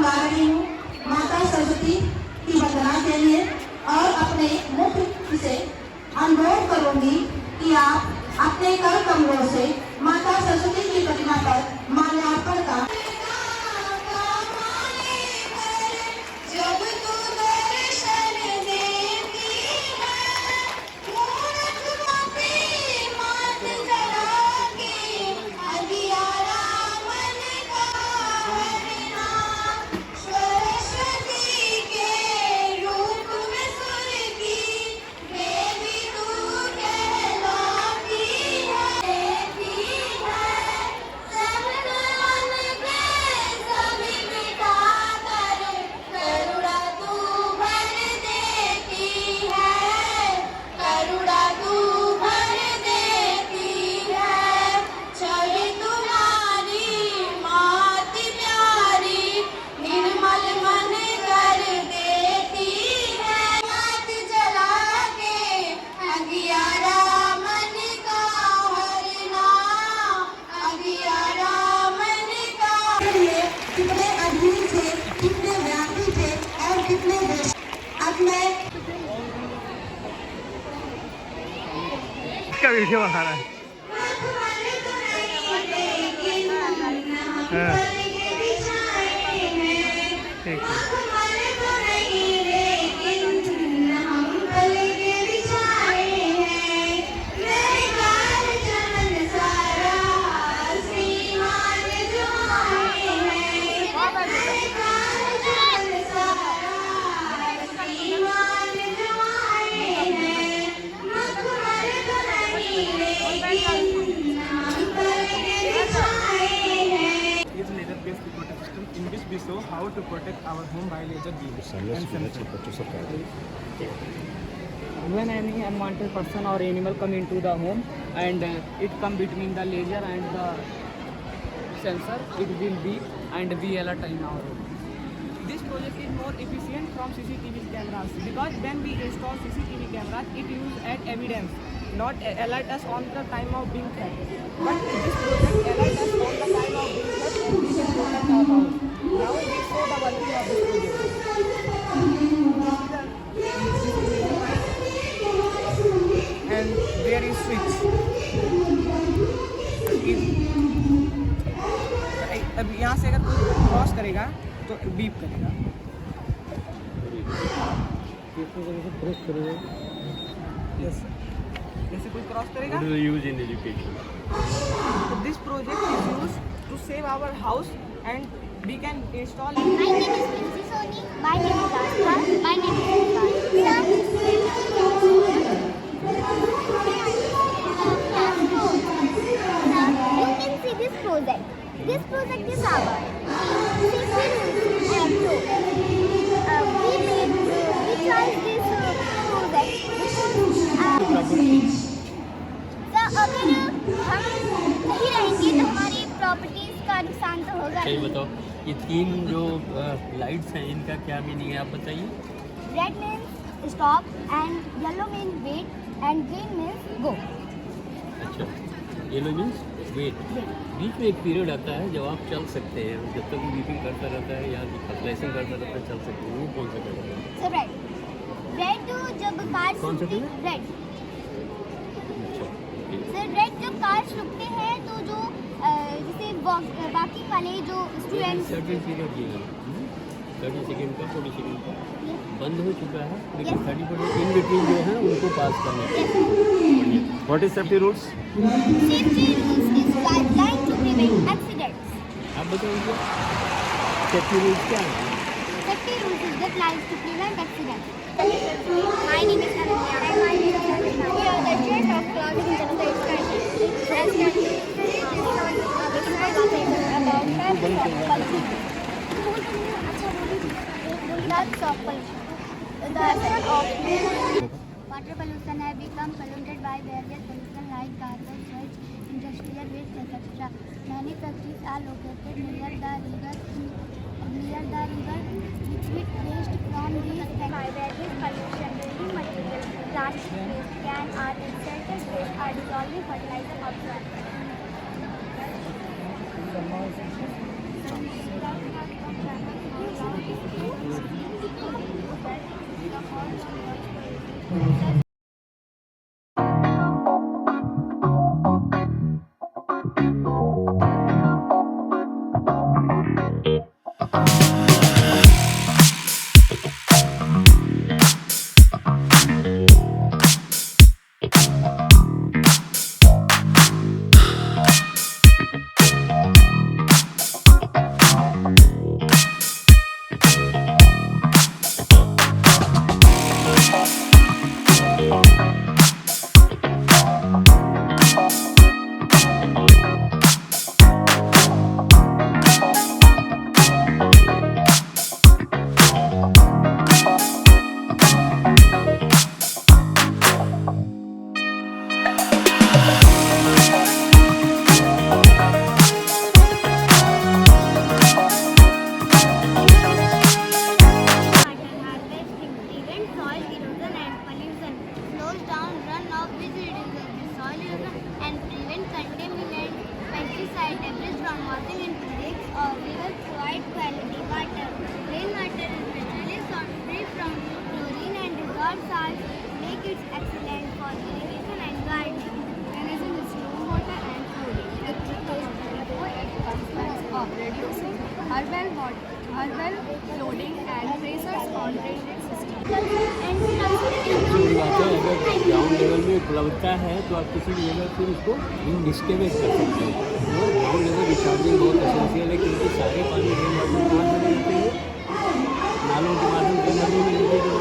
बुला रही हूँ माता सरस्वती की वंदना के लिए और अपने मुख से अनुरोध करूंगी कि आप अपने कर कमलों से माता सरस्वती की प्रतिमा पर माल्यार्पण का का वीडियो बना रहा है। ठीक है। In which we show how to protect our home by laser beams and sensors. When any unwanted person or animal come into the home and it come between the laser and the sensor, it will beep and we alert in our home. This project is more efficient from CCTV cameras because when we install CCTV cameras, it uses as evidence, not alert us on the time of being theft. But this project alert us on the time of being theft and we can protect our house. Now we show the working of this project. And there is switch. अब यहाँ से अगर कोई cross करेगा तो beep करेगा। Yes, sir. जैसे कोई क्रॉस करेगा। What is the use in education? This project is used to save our house and we can install. My name is Princess Soni. My name is Rashtra. My name is you can see this project. This project is our safety rules and so we tried this project because अगर हम सही रहेंगे तो हमारी properties का नुकसान तो होगा। सही बताओ, ये तीन जो लाइट्स हैं इनका क्या मीनिंग है, आप बताइए। Red means stop and yellow means wait and green means go. अच्छा, येलो मीन्स वेट। बीच में एक पीरियड आता है जब आप चल सकते हैं, जब तक वो बीपिंग करता रहता है या फ्लैशिंग करता रहता है, चल सकते हैं। वो कौन सा पीरियड है? सर रेड जब कार कौन सा रेड सर रेड जब कार्स रुकते हैं तो जो जैसे बाकी वाले जो स्टूडेंट्स 30 पीरियड ये है, 30 सेकेंड का 40 सेकेंड का बंद हो चुका है, लेकिन 30 पीरियड इन बिटवीन जो है उनको पास करना चाहिए। What is safety rules? Safety rules is guideline to prevent accidents. आप बताइए सेफ्टी रूल्स क्या है? Safety rules is guidelines to prevent accidents. My name is Ananya and my name is Ananya. We are the chairs of class in Janata Education. As can you types of pollution. The effect of water pollution have become polluted by various pollution like garbage, sludge, industrial waste, etc. Many factories are located near the river with waste from these factories. Pollution, building materials, plastic waste, can or insected waste are dissolving fertilizer of soil. urban loading and tracers on railway system. दूसरी बात है, अगर ground level में उपलब्धता है तो आप किसी भी जगह फिर उसको डिस्करेज कर सकते हैं। और ग्राउंड लेवल रिचार्जिंग बहुत एसेंशियल है, क्योंकि सारे पानी रेन वाटर प्लांट में रहते हैं, नालों के माध्यम से नदियों में नीचे जो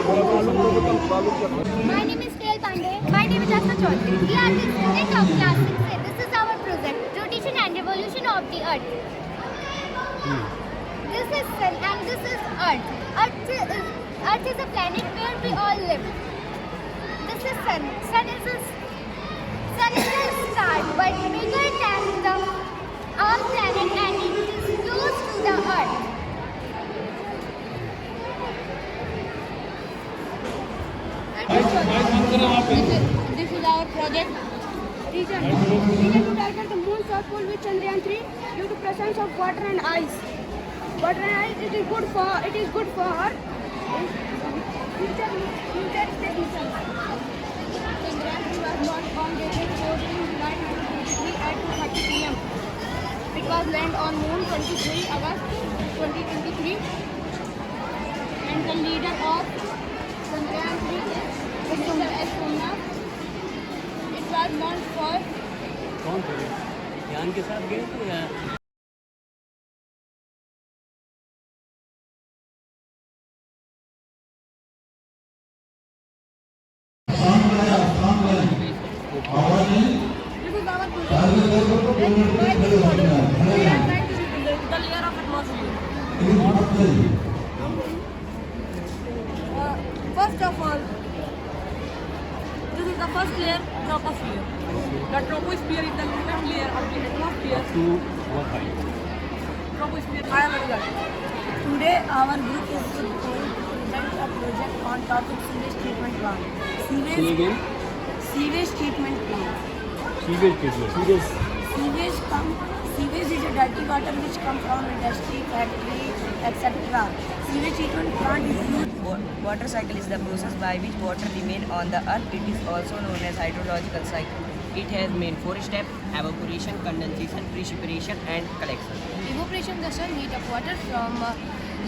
My name is Kel Pandey. My name is Asha Chaudhary. We are the students of class 6A. This is our project, Rotation and Revolution of the Earth. This is Sun and this is Earth. Earth is a planet where we all live. This is Sun. Sun is a star, but bigger than our planet, and it is close to the Earth. This is our project. Reason to target the moon south pole with Chandrayaan 3 due to presence of water and ice. Water and ice, it is good for our future expedition. Chandrayaan 3 was launched on date 14 July 1983 at 2:30 p.m. It was land on moon 23 August 2023, and the leader of Chandrayaan 3 is Mr. S. Somnath. It was launched for कौन थे? ध्यान के साथ गए थे या this is our project. By this project, we are trying to reduce the layer of atmosphere. First of all, this is the first layer, troposphere. The troposphere is the lowest layer of the atmosphere. to what height? Troposphere higher than that. Today, our group is going to present a project on topic sewage treatment plant. Say again. Sewage treatment plant. Sewage treatment. Sewage is a dirty water which comes from industry, factory, etc. Sewage treatment plant is used. Water cycle is the process by which water remains on the earth. It is also known as hydrological cycle. It has main 4 steps: evaporation, condensation, precipitation and collection. Evaporation, the sun heat of water from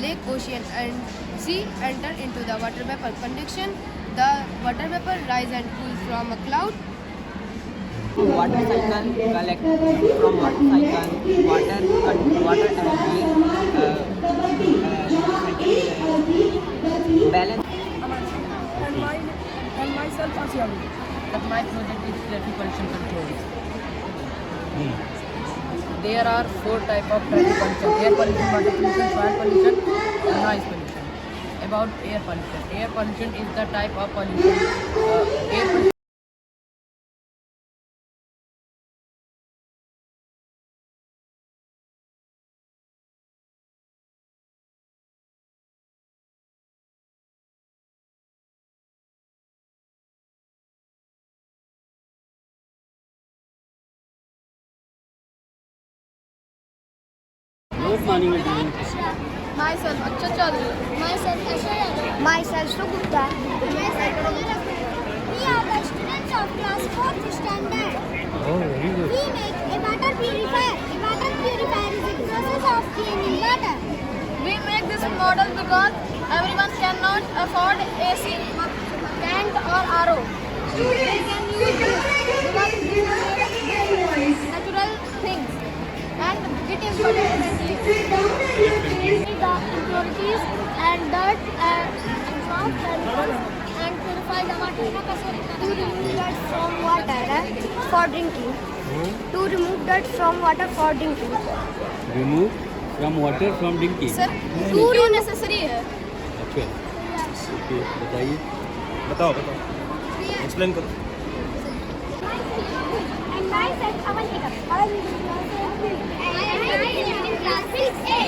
lake, ocean and sea enter into the water vapor. Conduction, the water vapor rise and cool from a cloud. Water cycle collect from water cycle water energy balance. And myself Asiami. But my project is traffic pollution control. There are 4 types of traffic pollution: air pollution, water pollution, soil pollution, and noise pollution. About air pollution. Air pollution is the type of pollution. Air pollution What morning are you doing? Myself, Acha Chaudhary. Myself, Ashwarya. Myself, Sugupta. Myself, we are the students of class 4th standard. Oh, very good. We make a water purifier. A water purifier is a process of cleaning water. We make this model because everyone cannot afford AC, tank or RO. They can use because natural things and it is water friendly. The impurities and dirt and soft chemicals and purify the water to remove dirt from water for drinking. To remove dirt from water for drinking. Remove from water from drinking. Sir क्यों necessary है? अच्छा, okay, बताइए. बताओ explain करो. And myself, Avantika. And I am in class 6A.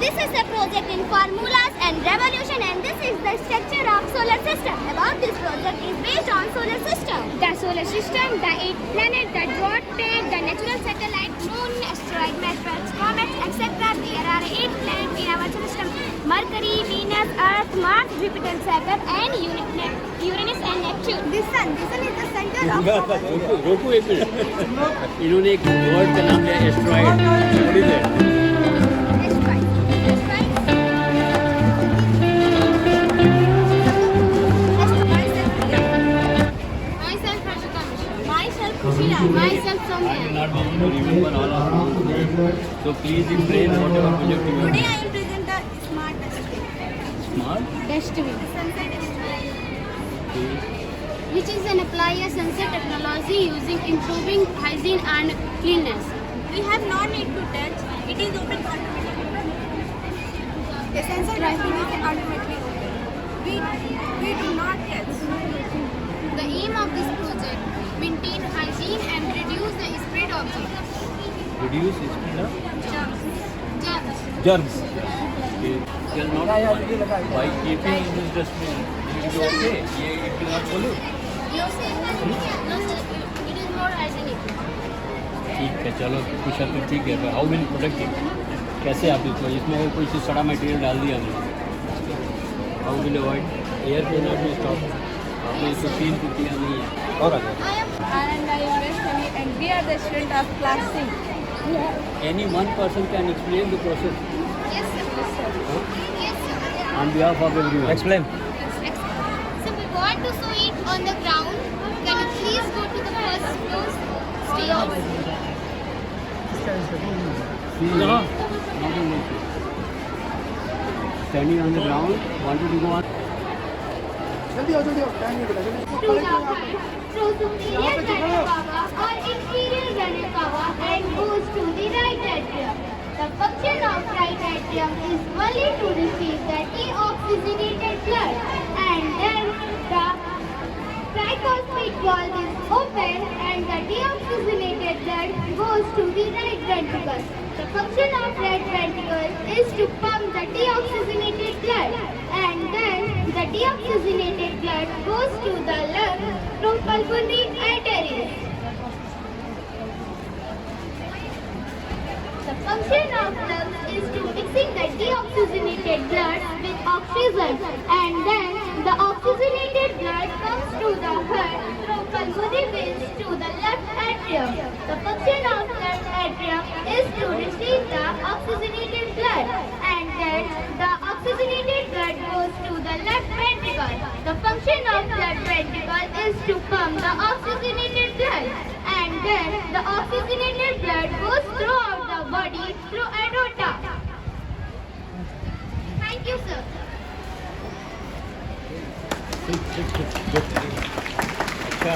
This is the project in formulas and revolution, and this is the structure of solar system. About this project is based on solar system. The solar system, the 8 planets, the dwarf-tail, the natural satellite, moon, asteroid, meteors, comets, etc. There are 8 planets in our solar system: Mercury, Venus, Earth, Mars, Jupiter, Saturn, and Uranus and Neptune. The sun is the center of our रोको एक minute. इन्होंने एक word का नाम लिया asteroid. What is that? not be able to remember all our names. So please explain whatever project you have. Today I will present the smart dustbin. Smart? Dustbin. Sunset dustbin. Okay. Which is an apply a sensor technology using improving hygiene and cleanliness. We have no need to touch. It is open automatically. The sensor dustbin is automatically open. We do not touch. The aim of this project: maintain hygiene and reduce the spread of Reduce spread of germs. Germs. okay. Shall not by keeping in this dustbin. It will be okay. It will not pollute. No sir. No sir. It is more hygienic. ठीक है, चलो कुछ हद तक ठीक है। How will protect it? कैसे आप इसमें अगर कोई चीज़ सड़ा मटेरियल डाल दिया हमने, हाउ विल अवॉइड एयर के नॉट बी स्टॉप? आपने इसको फील किया नहीं है। और आ जाओ। And I am Rashmi and we are the student of class 6. Any one person can explain the process Yes sir. Yes sir. Yes sir. on behalf of everyone. Explain. So we want to sew it on the ground. Can you please go to the first floor stairs? Standing on the ground, wanted to go on. Through superior gunner power or inferior gunner power and goes to the right atrium. The function of right atrium is only to receive the deoxygenated blood, and then the tricuspid valve is open and the deoxygenated blood goes to the right ventricle. The function of right ventricle is to pump the deoxygenated blood, and then the deoxygenated blood goes to the lung through pulmonary arteries. The function of lungs is to mixing the deoxygenated blood with oxygen, and then the oxygenated blood comes to the heart through pulmonary veins to the left atrium. The function of left atrium is to receive the oxygenated blood, and then the oxygenated blood goes to the left ventricle. The function of left ventricle is to pump the oxygenated blood, and then the oxygenated blood goes throughout the body through aorta. Thank you, sir. अच्छा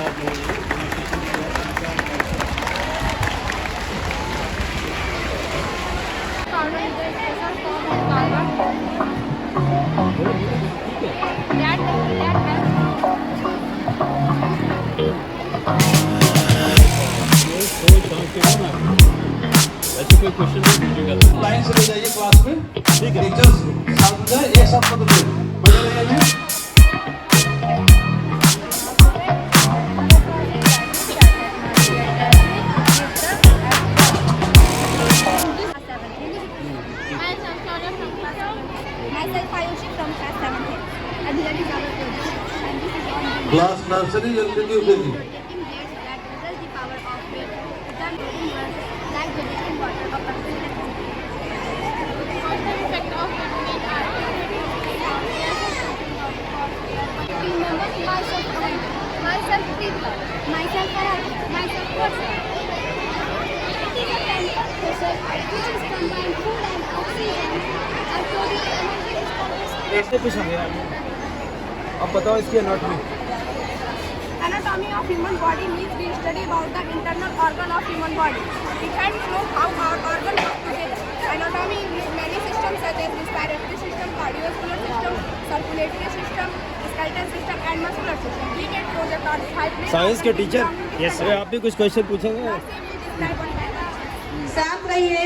ऐसे कोई question नहीं पूछेगा। Line से ले जाइए class में। ठीक है टीचर्स साथ में जाए, एक साथ मतलब बजे रहे हैं। Class nursery LKG UKG. ऐसे पूछा गया। अब बताओ इसकी anatomy. Anatomy of human body means we study about the internal organ of human body. We can know how our organs work together. Anatomy includes many systems such as respiratory system, cardiovascular system, circulatory system, skeletal system, and muscular system. We can project our height. Science के teacher yes sir, आप भी कुछ question पूछेंगे? शांत रहिए,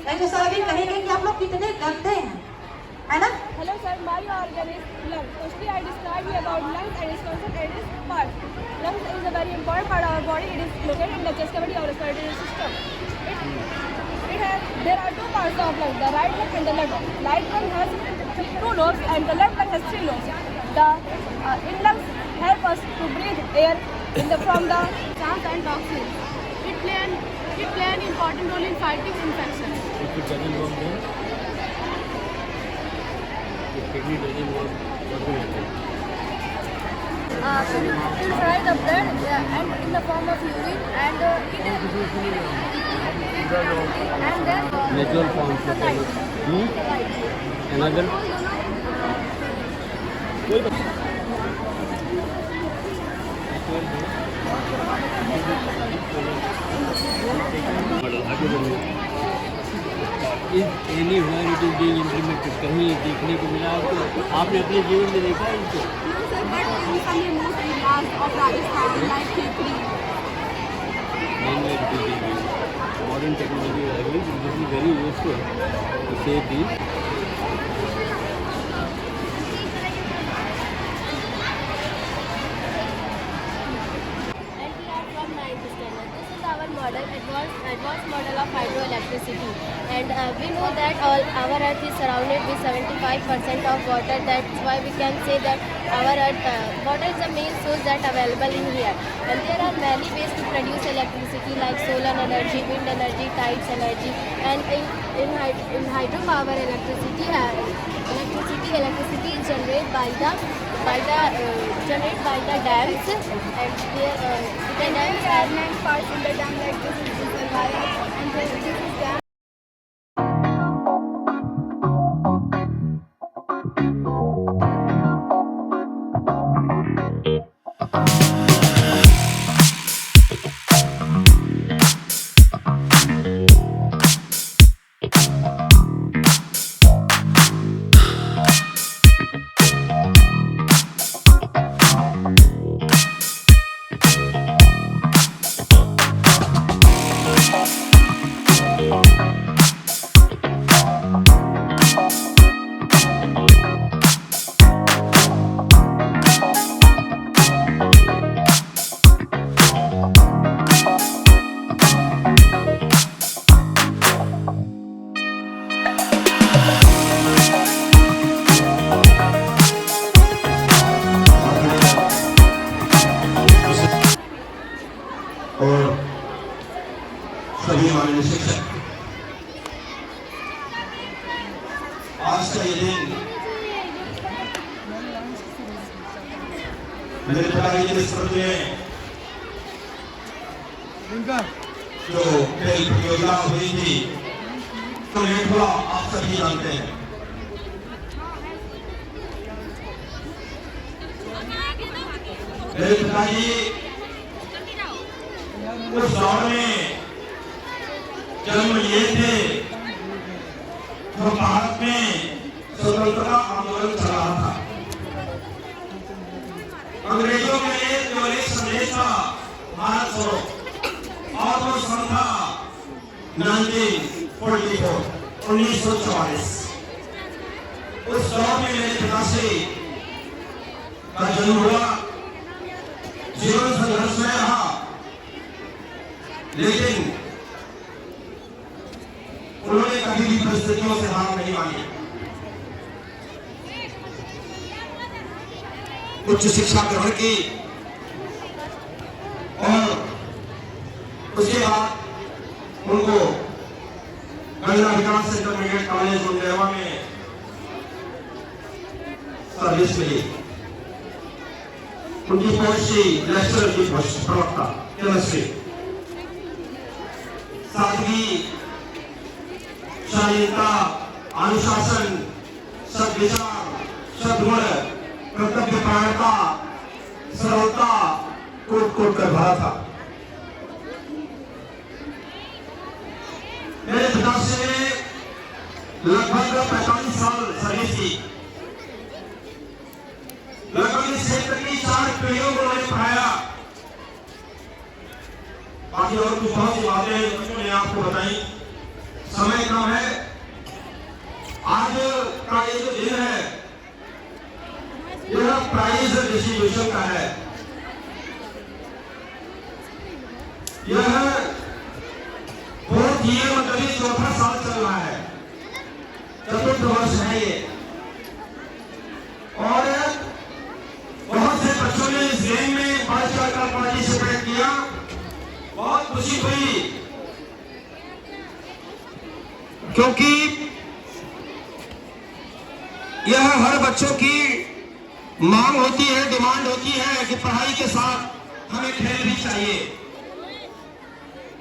नहीं तो sir अभी कहेंगे कि आप लोग कितने गंदे हैं, है ना? Hello sir, my organ is lung. Firstly, I describe you about lungs and its function and its part. Lungs is a very important part of our body. It is located in the chest cavity or respiratory system. There are two parts of lungs, the right lung and the left lung. Right lung has 2 lobes and the left lung has 3 lobes. The in lungs help us to breathe air from the germs and toxins. It play an important role in fighting infection. If it doesn't work then, if kidney doesn't work, what will happen? purify the blood and in the form of urine and then Natural forms of another. Anywhere it is being implemented, कहीं देखने को मिला आपको? आपने अपने जीवन में देखा है इनको? Mainly it is being used. Modern technology is available. This is very useful to save these. From 9th standard. This is our model, advanced model of hydroelectricity. And we know that our Earth is surrounded with 75% of water. That's why we can say that our Earth, water is the main source that available in here. And there are many ways to produce electricity like solar energy, wind energy, tides energy. And in hydropower electricity is generated by the dams, and there the dams are nine parts in the dam, like this is reservoir and this is dam. और सभी माननीय शिक्षक, आज का ये दिन मेरे पिताजी की स्मृति में जो खेल प्रतियोगिता हुई थी तो नेठुआ आप सभी जानते हैं। मेरे पिताजी उस दौर में जन्म लिए थे तो भारत में स्वतंत्रता आंदोलन चल रहा था। अंग्रेजों के लिए केवल एक संदेश था, भारत छोड़ो, और वो सन था 1944। उस दौर में मेरे पिताश्री का जन्म हुआ, जीवन संघर्ष में रहा, लेकिन उन्होंने कभी भी परिस्थितियों से हार नहीं मानी। उच्च शिक्षा ग्रहण की और उसके बाद उनको गंगा विकास इंटरमीडिएट कॉलेज मुंडेरवा में सर्विस मिली। उनकी पोस्ट थी लेक्चरर की पोस्ट, प्रवक्ता केमिस्ट्री। सादगी, शालीनता, अनुशासन, सद्विचार, सद्गुण, कर्तव्यपरायणता, सरलता कोट कर भरा था। मेरे पिताश्री ने लगभग 45 साल सर्विस की। लगभग इस क्षेत्र की 4 पीढ़ियों को उन्होंने पढ़ाया। बाकी और कुछ बहुत सी बातें बच्चों ने आपको बताई, समय कम है। आज का ये जो दिन है यह प्राइज डिस्ट्रीब्यूशन का है। यह फोर्थ ईयर मतलब 4था साल चल रहा है, 4th वर्ष है ये, और बहुत से बच्चों ने इस गेम में बढ़ चढ़कर पार्टिसिपेट किया। बहुत खुशी हुई क्योंकि यह हर बच्चों की मांग होती है, डिमांड होती है कि पढ़ाई के साथ हमें खेल भी चाहिए।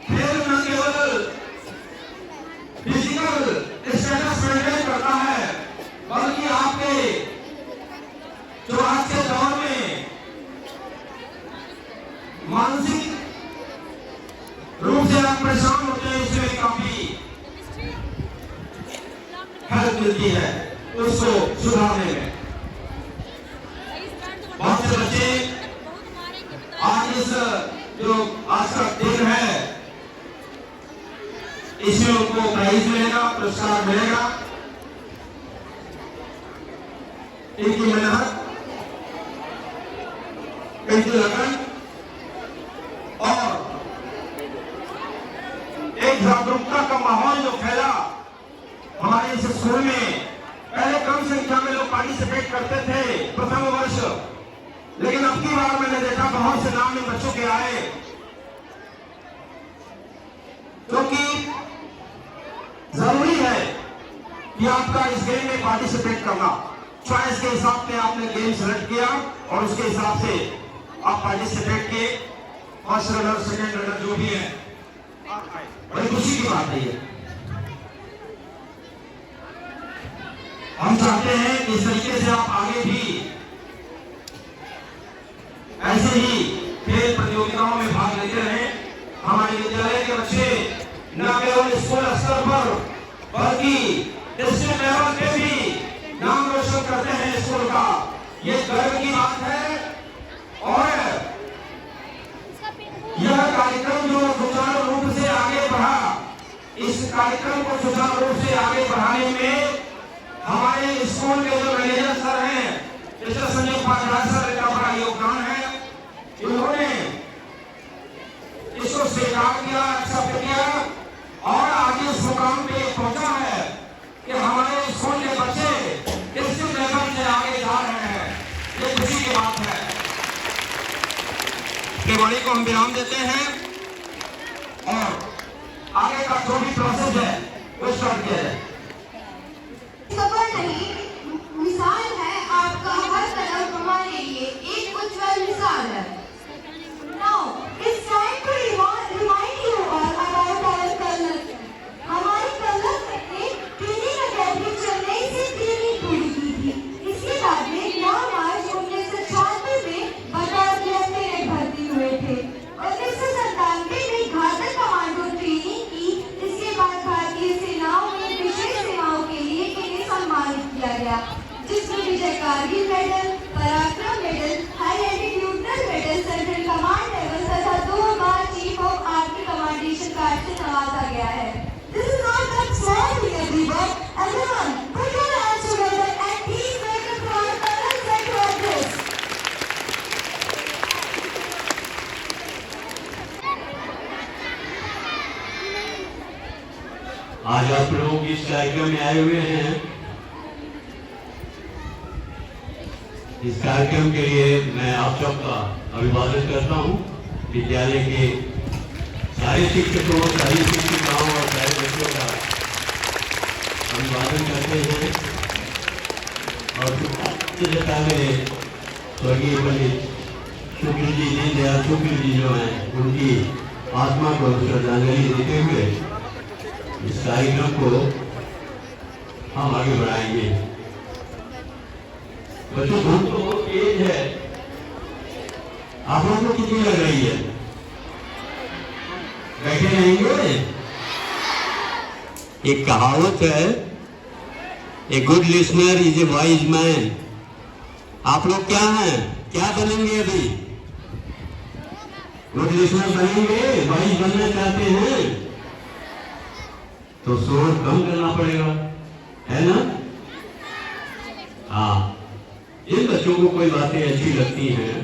खेल न केवल फिजिकल स्टेटस मेंटेन करता है, बल्कि आपके जो आज के दौर में मानसिक रूप से आप परेशान होते हैं, उसमें काफी हेल्प मिलती है उसको सुधारने में। बहुत से बच्चे आज इस जो आज का दिन है इसमें उनको प्राइज मिलेगा, पुरस्कार मिलेगा। इनकी मेहनत, इनकी लगन और एक जागरूकता का माहौल जो फैला हमारे इस स्कूल में। पहले कम संख्या में लोग पार्टिसिपेट करते थे प्रथम वर्ष, लेकिन अब की बार मैंने देखा बहुत से नाम इन बच्चों के आए, क्योंकि जरूरी है कि आपका इस गेम में पार्टिसिपेट करना। चॉइस के हिसाब से आपने गेम सेलेक्ट किया और उसके हिसाब से आप पार्टिसिपेट किए। फर्स्ट रनर, सेकेंड रनर जो भी है, बड़ी खुशी की बात है ये। हम चाहते हैं कि इस तरीके से आप आगे भी ऐसे ही खेल प्रतियोगिताओं में भाग लेते रहें। हमारे विद्यालय के बच्चे न केवल स्कूल स्तर पर बल्कि डिस्ट्रिक्ट लेवल पे भी नाम रोशन करते हैं स्कूल का। ये गर्व की बात है और यह कार्यक्रम जो सुचारू रूप से आगे बढ़ा, इस कार्यक्रम को सुचारू रूप से आगे बढ़ाने में हमारे स्कूल के जो मैनेजर सर हैं, मिस्टर संजय उपाध्याय सर का बड़ा योगदान है। इन्होंने इसको स्वीकार किया, एक्सेप्ट किया और आज इस मुकाम पे पहुंचा है कि हमारे स्कूल के बच्चे डिस्ट्रिक्ट लेवल से आगे जा रहे हैं। ये खुशी की बात है। वाणी को हम विराम देते हैं और आगे का जो भी प्रोसेस है वो स्टार्ट किया जाए। सफर नहीं, मिसाल है आपका हर कदम हमारे लिए एक उज्जवल मिसाल है। Now it's time to remind you all about our color. हमारी कलर ने ट्रेनिंग अकेडमी चेन्नई से ट्रेनिंग पूरी की थी। इसके बाद में 9 मार्च 1996 में बतौर लेफ्टिनेंट भर्ती हुए थे। 1997 में घातक कमांडो ट्रेनिंग की। इसके बाद भारतीय सेनाओं में विशेष सेवाओं के लिए इन्हें सम्मानित किया गया, जिसमें Vijay Kargil medal, Parakram medal, high altitudinal medal, central command level तथा 2 बार chief of army commendation card से नवाजा गया है। This is not that small thing, everyone. Everyone, put your hands together and please welcome to our color set to address. आज आप लोग इस कार्यक्रम में आए हुए हैं। इस कार्यक्रम के लिए मैं आप सबका अभिवादन करता हूं। विद्यालय के सारे शिक्षकों, सारी शिक्षिकाओं और सारे बच्चों का अभिवादन करते हैं और मेरे स्वर्गीय पंडित शुक्ल जी, दीनदयाल शुक्ल जी जो हैं, उनकी आत्मा को श्रद्धांजलि देते हुए इस कार्यक्रम को हम आगे बढ़ाएंगे। बच्चों भूख तो बहुत तेज है, आप लोगों को कितनी लग रही है? बैठे रहेंगे? एक कहावत है, a good listener is a wise man. आप लोग क्या हैं, क्या बनेंगे? अभी गुड लिसनर बनेंगे, वाइज बनना चाहते हैं तो शोर कम करना पड़ेगा, है ना? हाँ, जिन बच्चों को कोई बातें अच्छी लगती हैं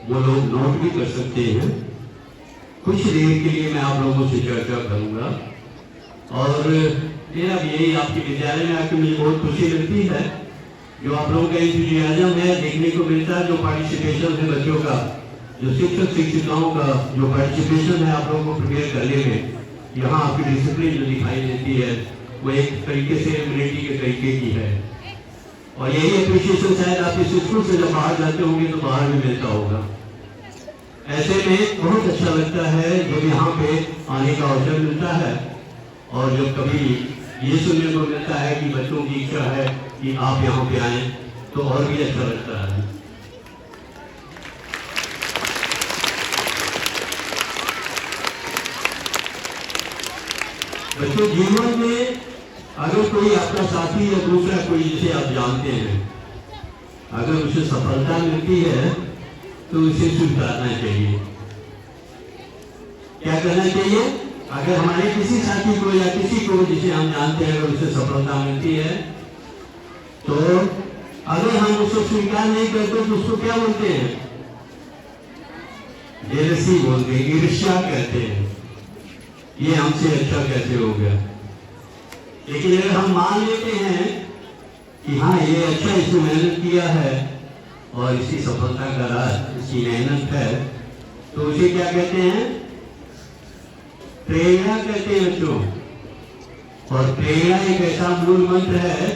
वो लोग नोट भी कर सकते हैं। कुछ देर के लिए मैं आप लोगों से चर्चा करूंगा और मेरा यही आपके विद्यालय में आकर मुझे बहुत खुशी मिलती है जो आप लोगों का इंथुजियाज्म है, देखने को मिलता है, जो पार्टिसिपेशन है बच्चों का, जो शिक्षक शिक्षिकाओं का जो पार्टिसिपेशन है आप लोगों को प्रिपेयर करने में। यहाँ आपकी डिसिप्लिन जो दिखाई देती है वो एक तरीके से इम्यूनिटी के तरीके की है। और यही अप्रिशिएशन शायद आप इस स्कूल से जब बाहर जाते होंगे तो बाहर भी मिलता होगा। ऐसे में बहुत अच्छा लगता है जब यहाँ पे आने का अवसर मिलता है, और जब कभी ये सुनने को मिलता है कि बच्चों की इच्छा है कि आप यहाँ पे आए तो और भी अच्छा लगता है। बच्चों, जीवन में अगर कोई आपका साथी या दूसरा कोई जिसे आप जानते हैं, अगर उसे सफलता मिलती है तो उसे स्वीकारना चाहिए। क्या करना चाहिए? अगर हमारे किसी साथी को या किसी को जिसे हम जानते हैं अगर उसे सफलता मिलती है तो अगर हम उसको स्वीकार नहीं करते तो उसको क्या बोलते हैं? जेलसी बोलते हैं, ईर्ष्या कहते हैं, ये हमसे अच्छा कैसे हो गया। लेकिन अगर हम मान लेते हैं कि हाँ ये अच्छा, इसने मेहनत किया है और इसकी सफलता का राज इसकी मेहनत है, तो उसे क्या कहते हैं? प्रेरणा कहते हैं बच्चों। और प्रेरणा एक ऐसा मूल मंत्र है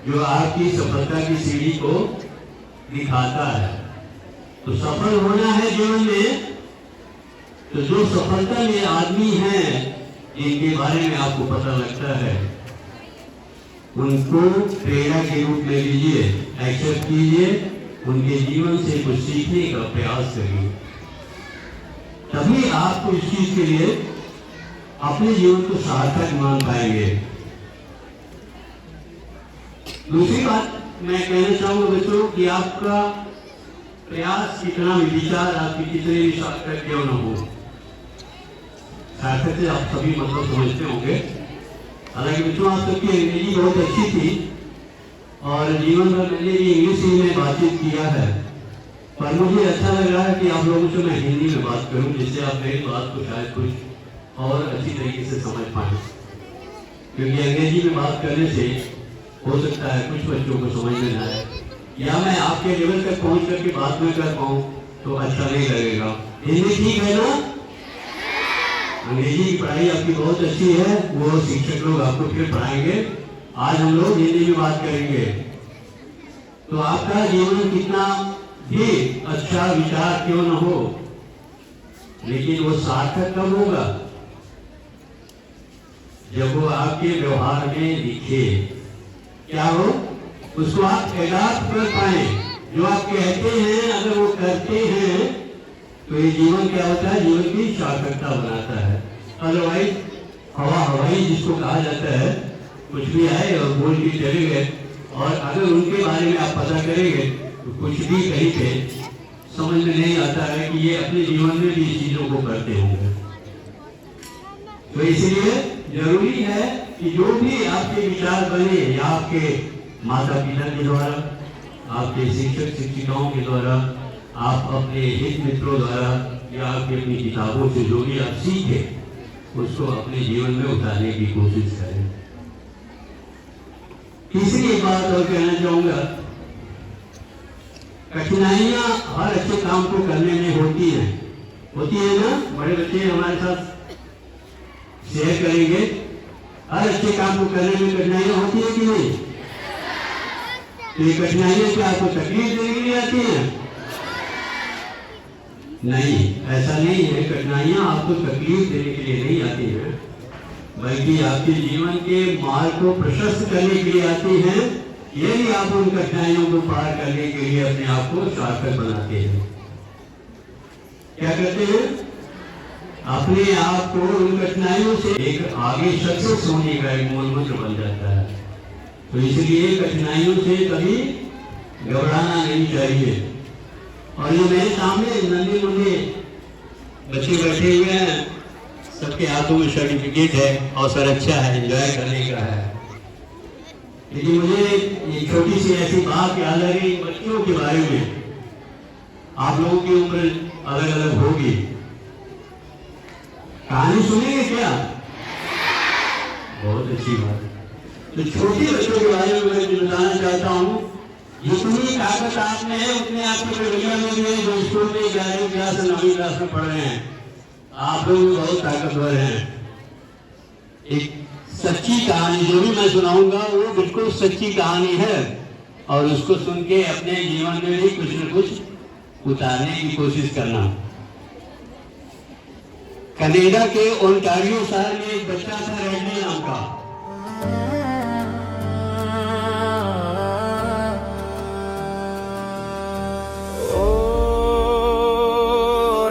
जो आपकी सफलता की सीढ़ी को दिखाता है। तो सफल होना है जीवन में, तो जो सफलता में आदमी हैं जिनके बारे में आपको पता लगता है उनको प्रेरणा के रूप में लीजिए, एक्सेप्ट कीजिए, उनके जीवन से कुछ सीखने का प्रयास करिए, तभी आप इस चीज के लिए अपने जीवन को सार्थक मान पाएंगे। दूसरी बात मैं कहना चाहूंगा बच्चों कि आपका प्रयास कितना भी, विचार आपके कितने भी सार्थक क्यों न हो, सार्थक से आप सभी मतलब समझते होंगे। हालांकि बच्चों आप सबकी अंग्रेजी बहुत अच्छी थी और जीवन भर मैंने भी इंग्लिश ही में बातचीत किया है, पर मुझे अच्छा लग रहा है कि आप लोगों से मैं हिंदी में बात करूं जिससे आप मेरी बात को शायद कुछ और अच्छी तरीके से समझ पाए, क्योंकि अंग्रेजी में बात करने से हो सकता है कुछ बच्चों को समझ में ना आए या मैं आपके लेवल तक पहुंच करके बात में कर पाऊं तो अच्छा नहीं लगेगा। हिंदी ठीक है ना? अंग्रेजी की पढ़ाई आपकी बहुत अच्छी है, वो शिक्षक लोग आपको फिर पढ़ाएंगे। आज हम लोग हिंदी में बात करेंगे। तो आपका जीवन कितना भी अच्छा विचार क्यों न हो, लेकिन वो सार्थक कब होगा? जब वो आपके व्यवहार में दिखे। क्या हो? उसको आप एडाप्ट कर पाए। जो आप कहते हैं अगर वो करते हैं तो ये जीवन क्या होता है? जीवन की सार्थकता बनाता है। अदरवाइज हवा हवाई जिसको कहा जाता है, कुछ भी आए और बोल के चले गए, और अगर उनके बारे में आप पता करेंगे तो कुछ भी कहीं पे समझ में नहीं आता है कि ये अपने जीवन में भी चीजों को करते होंगे। तो इसलिए जरूरी है कि जो भी आपके विचार बने या आपके माता पिता के द्वारा, आपके शिक्षक शिक्षिकाओं के द्वारा, आप अपने हित मित्रों द्वारा या आपकी अपनी किताबों से जो भी आप सीखे उसको अपने जीवन में उतारने की कोशिश करें। तीसरी एक बात और कहना चाहूंगा, कठिनाइयां हर अच्छे काम को करने में होती है ना? बड़े बच्चे हमारे साथ शेयर करेंगे, हर अच्छे काम को करने में कठिनाइयां होती है कि नहीं? तो ये कठिनाइयां क्या आपको तकलीफ देने के लिए आती हैं? नहीं, ऐसा नहीं है। कठिनाइयां आपको तकलीफ देने के लिए नहीं आती हैं, बल्कि आपके जीवन के मार्ग को प्रशस्त करने के लिए आती हैं। यदि आप उन कठिनाइयों को पार करने के लिए अपने आप को सार्थक बनाते हैं, क्या करते हैं? अपने आप को उन कठिनाइयों से एक आगे सक्सेस होने का एक मूल मंत्र बन जाता है। तो इसलिए कठिनाइयों से कभी घबराना नहीं चाहिए। और ये मेरे सामने नन्हे मुन्ने बच्चे बैठे हुए हैं, सबके हाथों में सर्टिफिकेट है, अवसर अच्छा है, एंजॉय करने का है। लेकिन मुझे एक छोटी सी ऐसी बात याद आ रही बच्चों के बारे में। आप लोगों की उम्र अलग अलग होगी, कहानी सुनेंगे क्या? बहुत अच्छी बात। तो छोटे बच्चों के बारे में मैं बताना चाहता हूँ, जितनी ताकत आप में है उतने आपके भैया में भी है जो स्कूल में 11वीं क्लास 9वीं क्लास में पढ़ रहे हैं। आप लोग भी बहुत ताकतवर हैं। एक सच्ची कहानी जो भी मैं सुनाऊंगा वो बिल्कुल सच्ची कहानी है। और उसको सुन के अपने जीवन में भी कुछ न कुछ उतारने की कोशिश करना। कनाडा के ओंटारियो शहर में एक बच्चा था रेडली नाम का।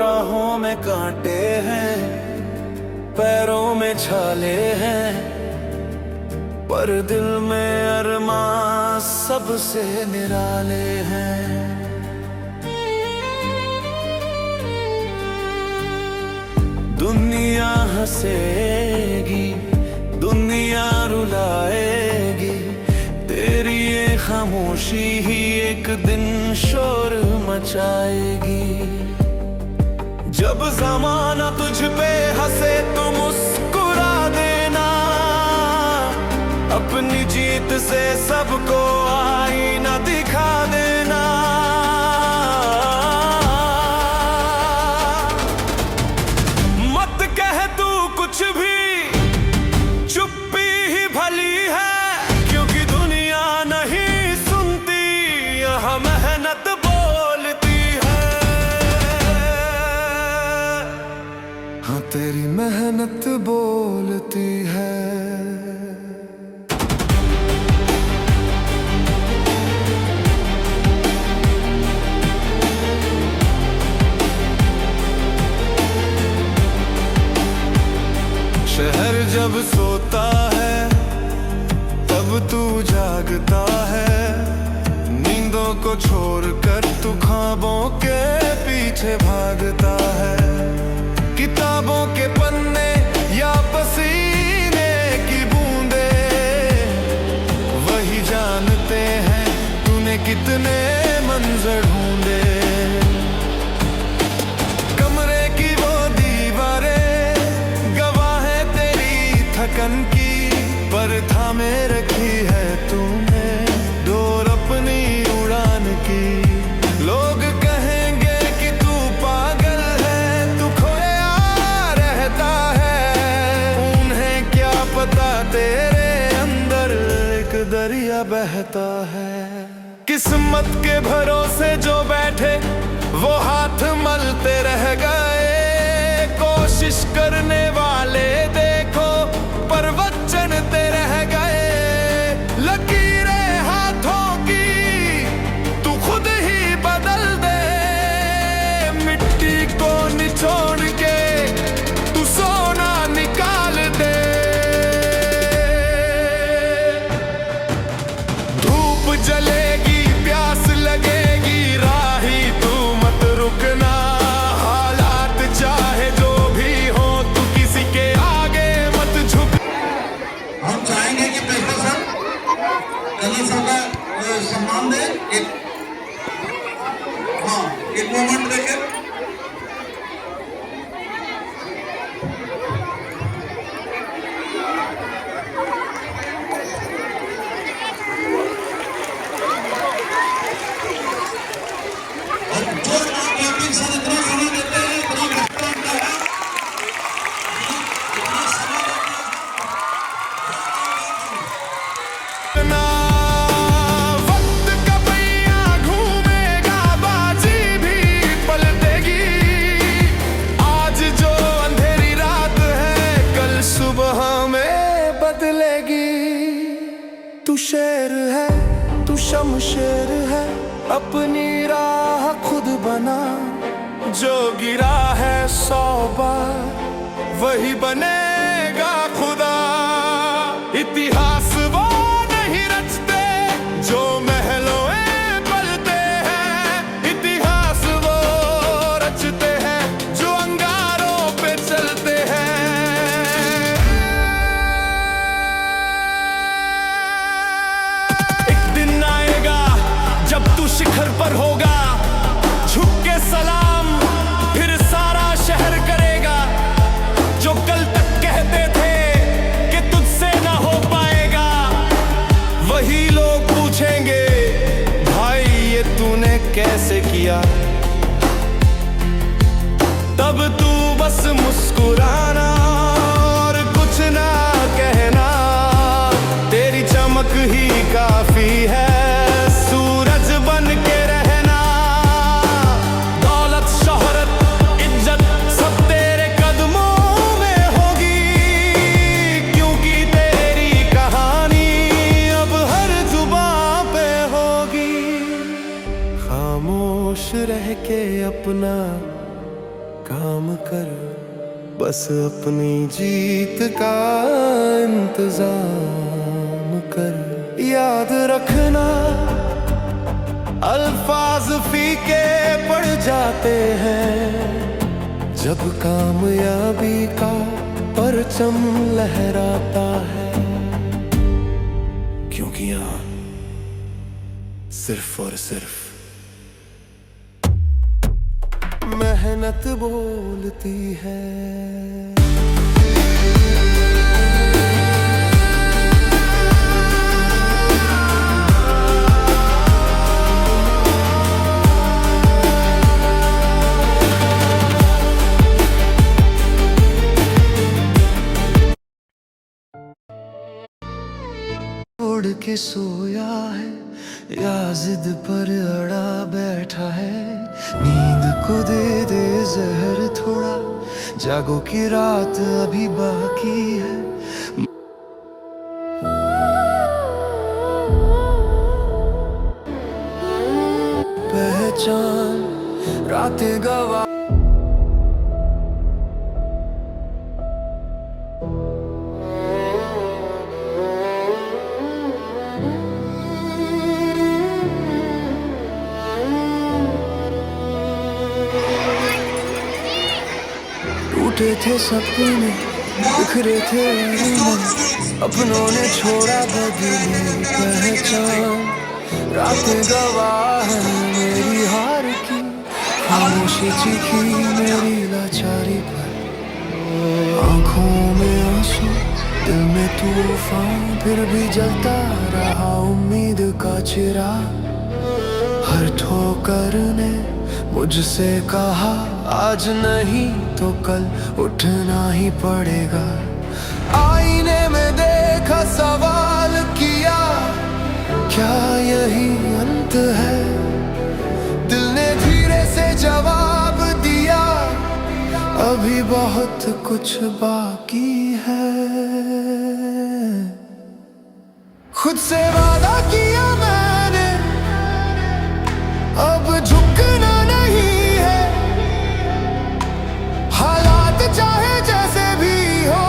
राहों में कांटे हैं, पैरों में छाले हैं, पर दिल में अरमां सबसे निराले हैं। दुनिया हंसेगी, दुनिया रुलाएगी, तेरी ये खामोशी ही एक दिन शोर मचाएगी। जब ज़माना तुझ पे हंसे तो मुस्कुरा देना, अपनी जीत से सबको आईना दिखा देना। मत कह तू कुछ भी, चुप्पी ही भली है, क्योंकि दुनिया नहीं सुनती, यहाँ मेहनत बोलती है। हाँ, तेरी मेहनत बोलती है। शहर जब सोता है तब तू जागता है, नींदों को छोड़कर तू ख्वाबों के पीछे भागता है। किताबों के पन्ने या पसीने की बूंदे वही जानते हैं तूने कितने मंजर ढूंढे। कमरे की वो दीवारें गवाह है तेरी थकन की, पर थामे रखी है तूने डोर अपनी उड़ान की। लोग कहेंगे कि तू पागल है, तू खोया रहता है, उन्हें क्या पता तेरे अंदर एक दरिया बहता है। किस्मत के भरोसे जो बैठे वो हाथ मलते रह गए, कोशिश करने वाले देखो पर वचनते रह गए। लकीरें हाथों की तू खुद ही बदल दे, मिट्टी को निचोड़ के तू सोना निकाल दे। धूप जलेगी, प्यास लगेगी, राही तू मत रुकना। हालात चाहे जो भी हो, तू किसी के आगे मत झुक। हम चाहेंगे कि प्रोफेसर कलर साहब का सम्मान दे। एक मोमेंट देखे। जो आप एक साथ इतना समय देते हैं, इतना महत्व है, इतना समय ना वक्त का पहिया घूमेगा, बाजी भी पलटेगी। आज जो अंधेरी रात है, कल सुबह में बदलेगी। तू शेर है, तू शमशेर है, अपनी राह खुद बना। जो गिरा है 100 बार वही बनेगा खुदा। इतिहास वो नहीं रचते जो महलों में पलते हैं, इतिहास वो रचते हैं जो अंगारों पे चलते हैं। एक दिन आएगा जब तू शिखर पर होगा, झुक के सलाम फिर सारा शहर करेगा। जो कल तक कहते थे कि तुझसे ना हो पाएगा, वही लोग पूछेंगे भाई ये तूने कैसे किया। तब तू बस मुस्कुराना और कुछ ना कहना, तेरी चमक ही काफी है। के अपना काम कर, बस अपनी जीत का इंतजाम कर। याद रखना अल्फाज फीके पड़ जाते हैं जब कामयाबी का परचम लहराता है, क्योंकि यहाँ सिर्फ और सिर्फ मेहनत बोलती है। उड़ के सोया है या जिद पर अड़ा बैठा है, नींद को दे दे जहर थोड़ा, जागो की रात अभी बाकी है। पहचान रातें गवा टूटे थे सपने, बिखरे थे अरमान, अपनों ने छोड़ा बदली पहचान। रातें गवाह है मेरी हार की, खामोशी चीखी मेरी लाचारी पर। आंखों में आंसू, दिल में तूफान, फिर भी जलता रहा उम्मीद का चिराग। हर ठोकर ने मुझसे कहा आज नहीं तो कल उठना ही पड़ेगा। आईने में देखा, सवाल किया, क्या यही अंत है? दिल ने धीरे से जवाब दिया, अभी बहुत कुछ बाकी है। खुद से वादा किया मैंने, अब झुकना नहीं है। हालात चाहे जैसे भी हो,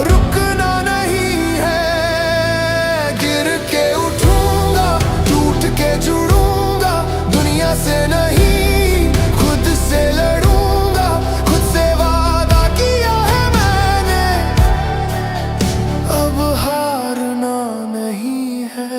रुकना नहीं है। गिर के उठूंगा, टूट के जुड़ूंगा, दुनिया से नहीं खुद से लड़ूंगा। खुद से वादा किया है मैंने, अब हारना नहीं है।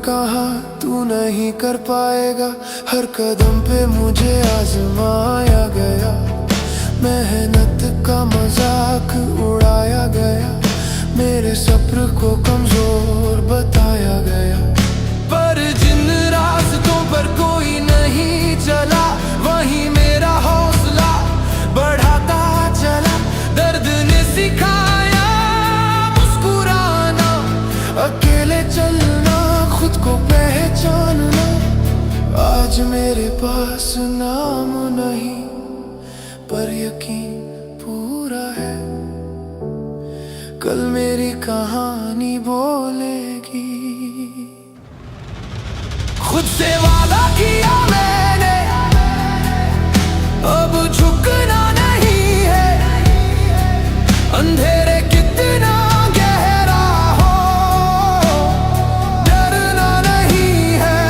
कहा तू नहीं कर पाएगा, हर कदम पे मुझे आजमाया गया। मेहनत का मजाक उड़ाया गया, मेरे सब्र को कमजोर बताया गया। पर जिन रास्तों पर कोई नहीं चला, वहीं मेरा हौसला बढ़ाता चला। दर्द ने सिखाया मुस्कुराना, अकेले चलना, खुद को पहचानना। आज मेरे पास नाम नहीं, पर यकीन पूरा है, कल मेरी कहानी बोलेगी। खुद से वादा किया मैंने, अब झुकना नहीं है। अंधेरे कितना गहरा हो, डरना नहीं है।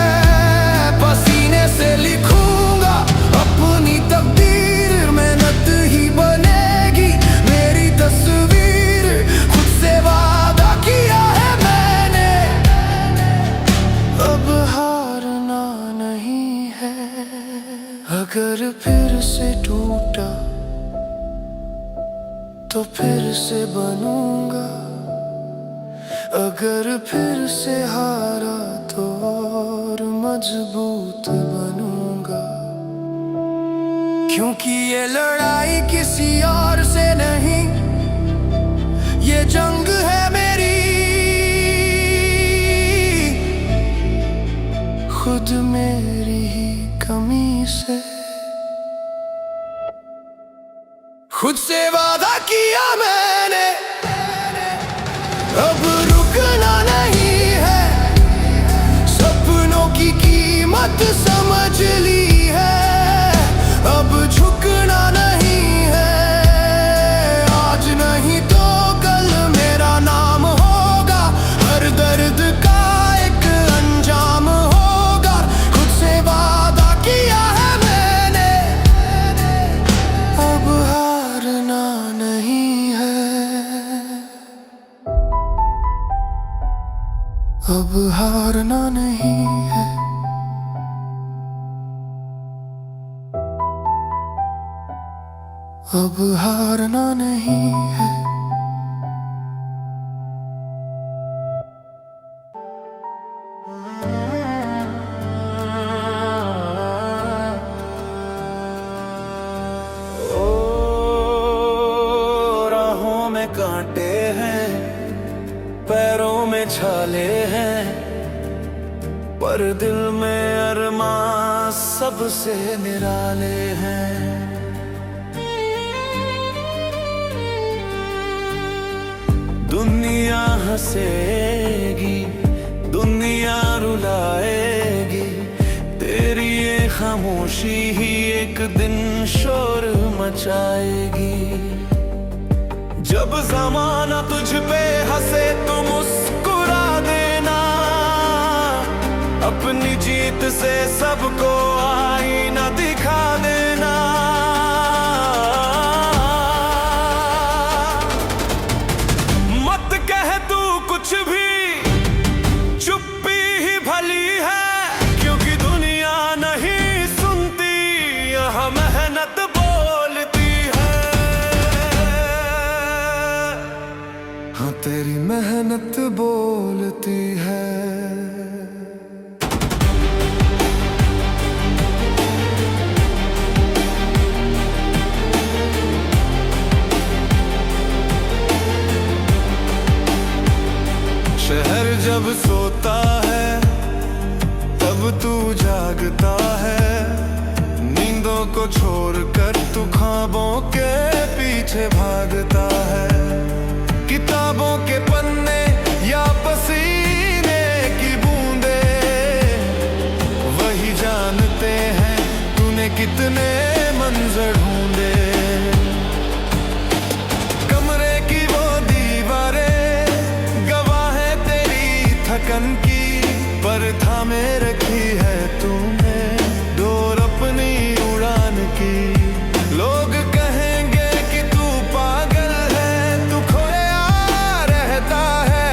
पसीने से लिखूंगा अपनी तकदीर, मेहनत ही बनेगी मेरी तस्वीर। खुद से वादा किया है मैंने, अब हारना नहीं है। अगर फिर से टूटा तो फिर से बनूंगा, अगर फिर से हारा तो और मजबूत बनूंगा। क्योंकि ये लड़ाई किसी और से नहीं, ये जंग है मेरी खुद से वादा किया मैंने, अब रुकना नहीं है, सपनों की कीमत समझ ली है, अब झुकना नहीं है, आज नहीं तो कल मेरा नाम होगा, हर दर्द का एक अंजाम होगा, खुद से वादा किया है मैंने, अब हारना नहीं है, अब हारना नहीं है। अब हारना नहीं है। ओ राहों में कांटे हैं, पैरों में छाले हैं, पर दिल में अरमां सबसे निराले हैं। दुनिया हंसेगी, दुनिया रुलाएगी, तेरी ये खामोशी ही एक दिन शोर मचाएगी। जब ज़माना तुझ पे हंसे तो मुस्कुरा देना, अपनी जीत से सबको आईना दिखा देना। कुछ भी चुप्पी ही भली है, क्योंकि दुनिया नहीं सुनती, यहाँ मेहनत बोलती है। हाँ तेरी मेहनत बोलती है। शहर जब सोता है तब तू जागता है, नींदों को छोड़कर तू ख्वाबों के पीछे भागता है। किताबों के पन्ने या पसीने की बूंदे वही जानते हैं तूने कितने मंजर ढूंढे। कमरे की वो दीवारें थकन की, पर थामे रखी है तूने डोर अपनी उड़ान की। लोग कहेंगे कि तू पागल है, तू खोया रहता है,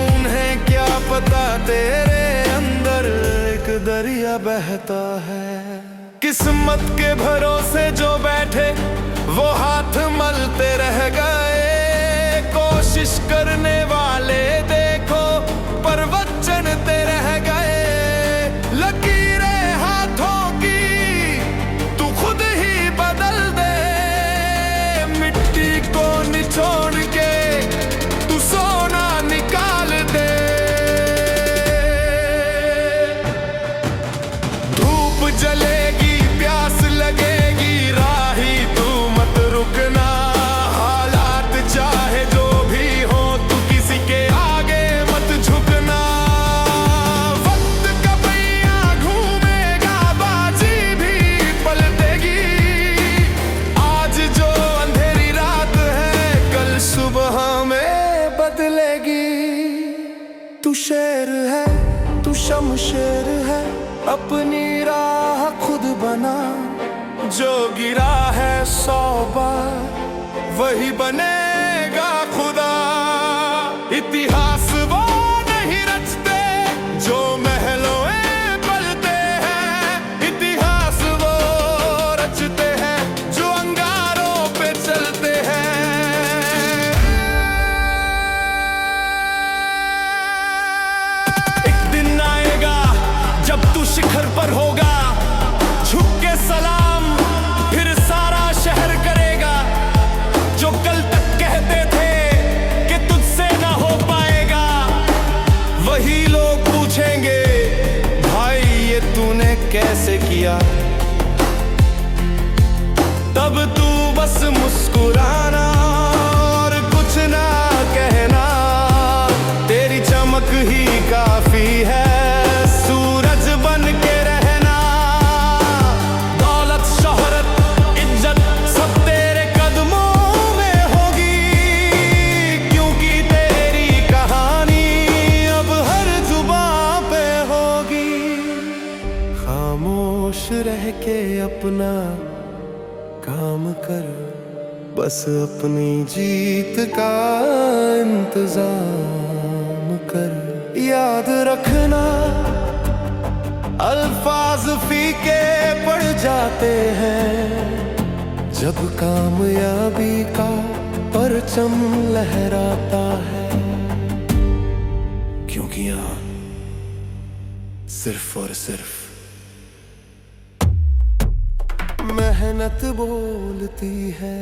उन्हें क्या पता तेरे अंदर एक दरिया बहता है। किस्मत के भरोसे जो बैठे वो हाथ मलते रह गए, कोशिश करने वाले देखो पर वचनते रह गए। लकीरें हाथों की तू खुद ही बदल दे, मिट्टी को निचोड़ के तू सोना निकाल दे। धूप जलेगी, प्यास लगेगी, राही तू मत रुकना, हालात चाहे जो भी हो तू किसी के आगे मत झुकना। वक्त का पहिया घूमेगा, बाजी भी पलटेगी, आज जो अंधेरी रात है कल सुबह में बदलेगी। तू शेर है, तू शमशेर है, अपनी राह खुद बना, जो गिरा है 100 बार वही बनेगा खुदा। इतिहास वो नहीं रचते जो महलों में पलते हैं, इतिहास वो रचते हैं जो अंगारों पे चलते हैं। एक दिन आएगा जब तू शिखर पर होगा, झुक के सलाम फिर सारा शहर करेगा, जो कल तक कहते थे कि तुझसे ना हो पाएगा। बस अपनी जीत का इंतजाम कर। याद रखना अल्फाज फीके पड़ जाते हैं जब कामयाबी का परचम लहराता है, क्योंकि यहाँ सिर्फ और सिर्फ मेहनत बोलती है।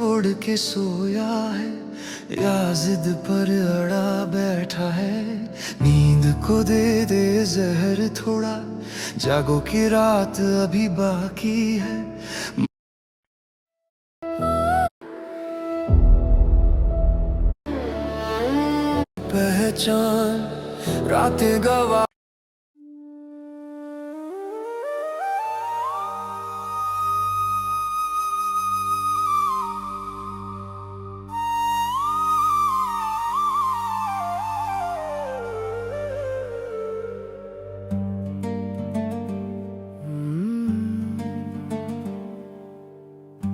उड़ के सोया है या जिद पर अड़ा बैठा है, नींद को दे दे जहर थोड़ा, जागो की रात अभी बाकी है। पहचान रातें गवा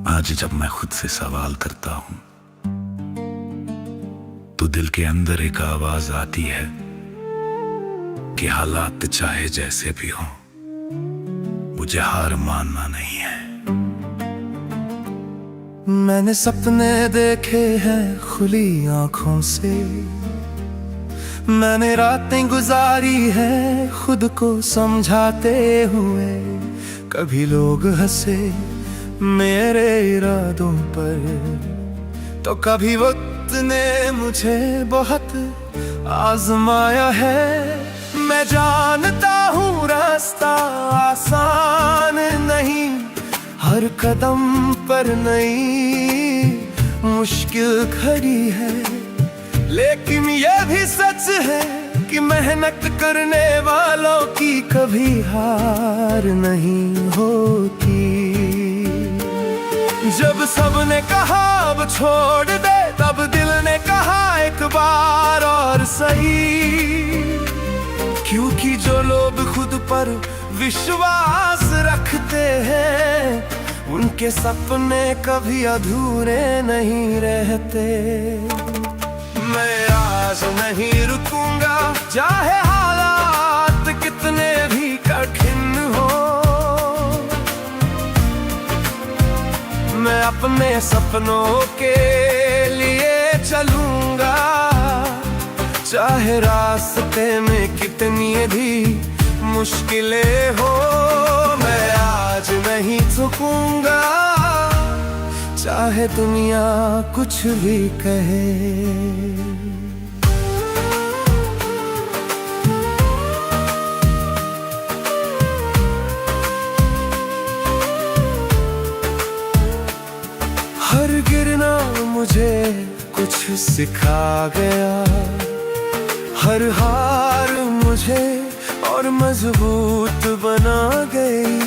आज जब मैं खुद से सवाल करता हूं तो दिल के अंदर एक आवाज आती है कि हालात चाहे जैसे भी हो मुझे हार मानना नहीं है। मैंने सपने देखे हैं खुली आंखों से, मैंने रातें गुजारी हैं खुद को समझाते हुए। कभी लोग हंसे मेरे इरादों पर तो कभी वक्त ने मुझे बहुत आजमाया है। मैं जानता हूँ रास्ता आसान नहीं, हर कदम पर नई मुश्किल खड़ी है, लेकिन यह भी सच है कि मेहनत करने वालों की कभी हार नहीं होती। जब सबने कहा अब छोड़ दे, तब दिल ने कहा एक बार और सही, क्योंकि जो लोग खुद पर विश्वास रखते हैं उनके सपने कभी अधूरे नहीं रहते। मैं आज नहीं रुकूंगा चाहे हालात कितने भी कठिन हो, मैं अपने सपनों के लिए चलूंगा चाहे रास्ते में कितनी भी मुश्किलें हो। मैं आज नहीं झुकूंगा चाहे दुनिया कुछ भी कहे। हर गिरना मुझे कुछ सिखा गया, हर हार मुझे और मजबूत बना गई।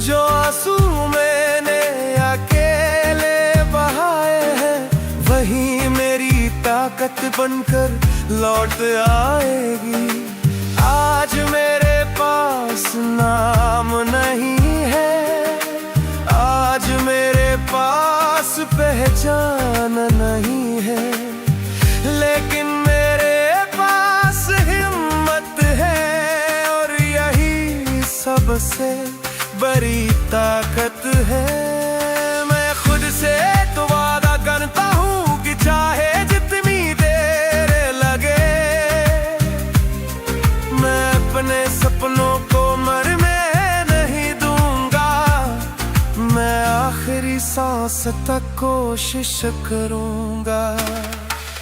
जो आंसू मैंने अकेले बहाए हैं वही मेरी ताकत बनकर लौट आएगी। आज मेरे पास नाम नहीं है, आज मेरे पास पहचान नहीं है, लेकिन मेरे पास हिम्मत है और यही सबसे बड़ी ताकत है। मैं खुद से तो वादा करता हूँ कि चाहे जितनी देर लगे मैं अपने सपनों को मरने नहीं दूंगा। मैं आखिरी सांस तक कोशिश करूंगा।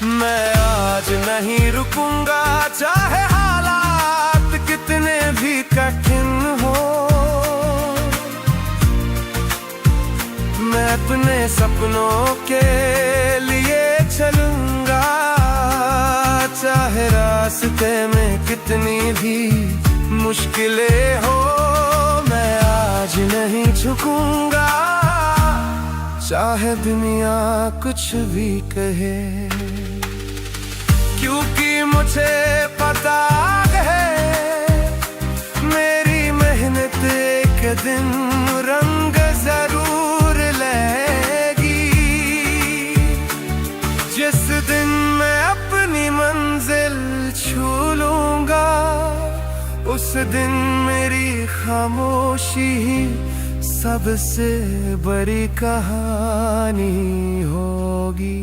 मैं आज नहीं रुकूंगा चाहे हालात कितने भी कठिन हो, मैं अपने सपनों के लिए चलूंगा चाहे रास्ते में कितनी भी मुश्किलें हो मैं आज नहीं झुकूंगा, चाहे दुनिया कुछ भी कहे, क्योंकि मुझे पता है मेरी मेहनत एक दिन रंग जरूर लेगी। जिस दिन मैं अपनी मंजिल छू लूंगा, उस दिन मेरी खामोशी ही सबसे बड़ी कहानी होगी।